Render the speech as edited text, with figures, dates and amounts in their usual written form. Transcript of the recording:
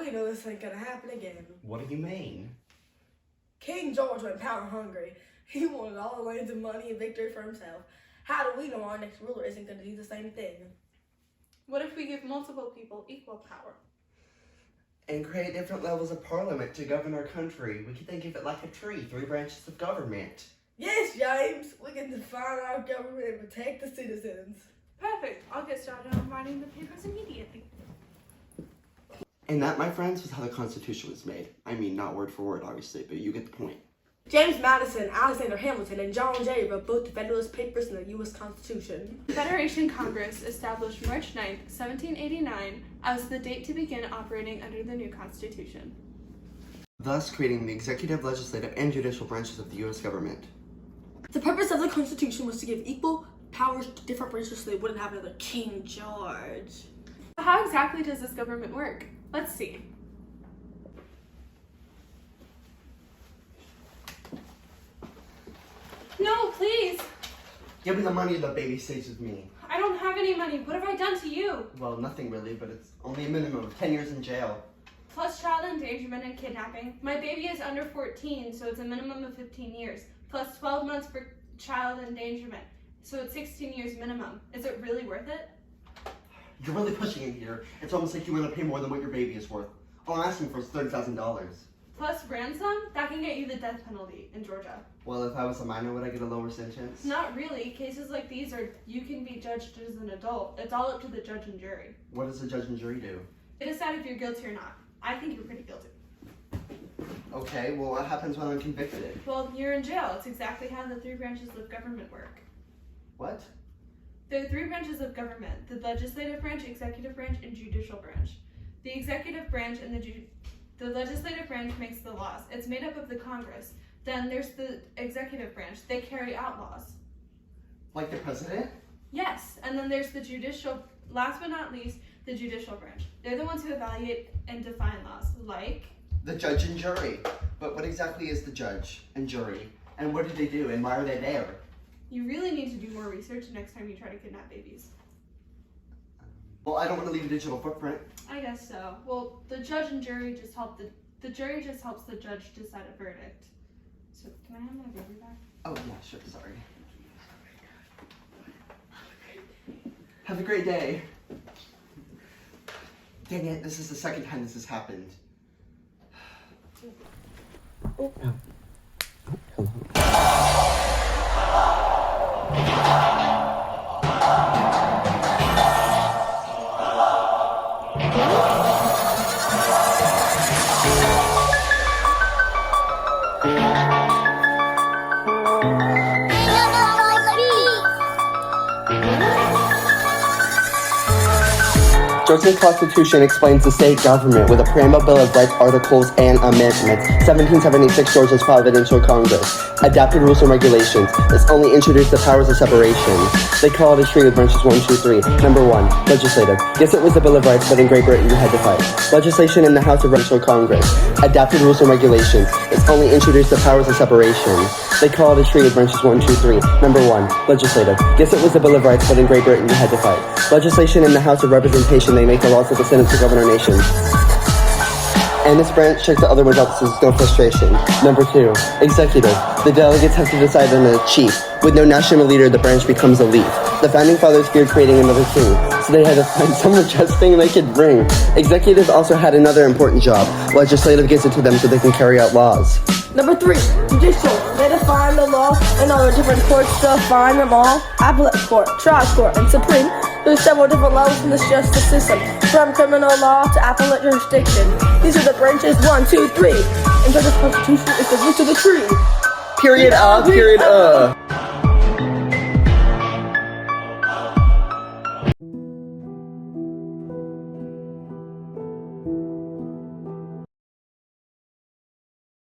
we know this ain't gonna happen again? What do you mean? King George went power hungry. He wanted all the lands and money and victory for himself. How do we know our next ruler isn't gonna do the same thing? What if we give multiple people equal power? And create different levels of parliament to govern our country. We could think of it like a tree, 3 branches of government. Yes, James, we can define our government and protect the citizens. Perfect. I'll get started on writing the papers immediately. And that, my friends, was how the Constitution was made. I mean, not word for word, obviously, but you get the point. James Madison, Alexander Hamilton, and John Jay wrote both the Federalist Papers and the U.S. Constitution. The Federation Congress established March 9, 1789 as the date to begin operating under the new Constitution. Thus creating the executive, legislative, and judicial branches of the U.S. government. The purpose of the Constitution was to give equal powers to different branches so they wouldn't have another King George. How exactly does this government work? Let's see. No, please. Give me the money, the baby stays with me. I don't have any money. What have I done to you? Well, nothing really, but it's only a minimum of 10 years in jail. Plus child endangerment and kidnapping. My baby is under 14, so it's a minimum of 15 years. Plus 12 months for child endangerment, so it's 16 years minimum. Is it really worth it? You're really pushing it here. It's almost like you want to pay more than what your baby is worth. All I'm asking for is $30,000. Plus ransom? That can get you the death penalty in Georgia. Well, if I was a minor, would I get a lower sentence? Not really. Cases like these you can be judged as an adult. It's all up to the judge and jury. What does the judge and jury do? They decide if you're guilty or not. I think you're pretty guilty. Okay, well, what happens when I'm convicted? Well, you're in jail. It's exactly how the 3 branches of government work. What? There are 3 branches of government: the legislative branch, executive branch, and judicial branch. The executive branch and the legislative branch makes the laws. It's made up of the Congress. Then there's the executive branch. They carry out laws. Like the president? Yes, and then there's the judicial, last but not least, the judicial branch. They're the ones who evaluate and define laws, like... The judge and jury. But what exactly is the judge and jury? And what do they do, and why are they there? You really need to do more research next time you try to kidnap babies. Well, I don't want to leave a digital footprint. I guess so. Well, the judge and jury just help the jury just helps the judge decide a verdict. So, can I have my baby back? Oh, yeah, sure, sorry. Have a great day. Dang it, this is the second time this has happened. Oh. Georgia's Constitution explains the state government with a preamble, Bill of Rights, articles, and amendments. 1776 Georgia's Providential Congress. Adapted rules and regulations. It's only introduced the powers of separation. They call it a tree with branches 1, 2, 3. Number 1, legislative. Yes, it was the Bill of Rights, but in Great Britain you had to fight. Legislation in the House of Providential Congress. Adapted rules and regulations. It's only introduced the powers of separation. They call it a tree with branches 1, 2, 3. Number 1, legislative. Yes, it was the Bill of Rights, but in Great Britain you had to fight. Legislation in the House of Representation. They make the laws of the Senate to govern our nation. And this branch checks the other ones out so there's no frustration. Number 2, executive. The delegates have to decide on a chief. With no national leader, the branch becomes a leaf. The founding fathers feared creating another king, so they had to find some just thing they could bring. Executive also had another important job. Legislative gives it to them so they can carry out laws. Number 3, judicial. They define the law and all the different courts to define them all. Appellate court, trial court, and supreme. There's several different levels in this justice system, from criminal law to appellate jurisdiction. These are the branches 1, 2, 3. And Georgia's Constitution is the root of the tree. Period.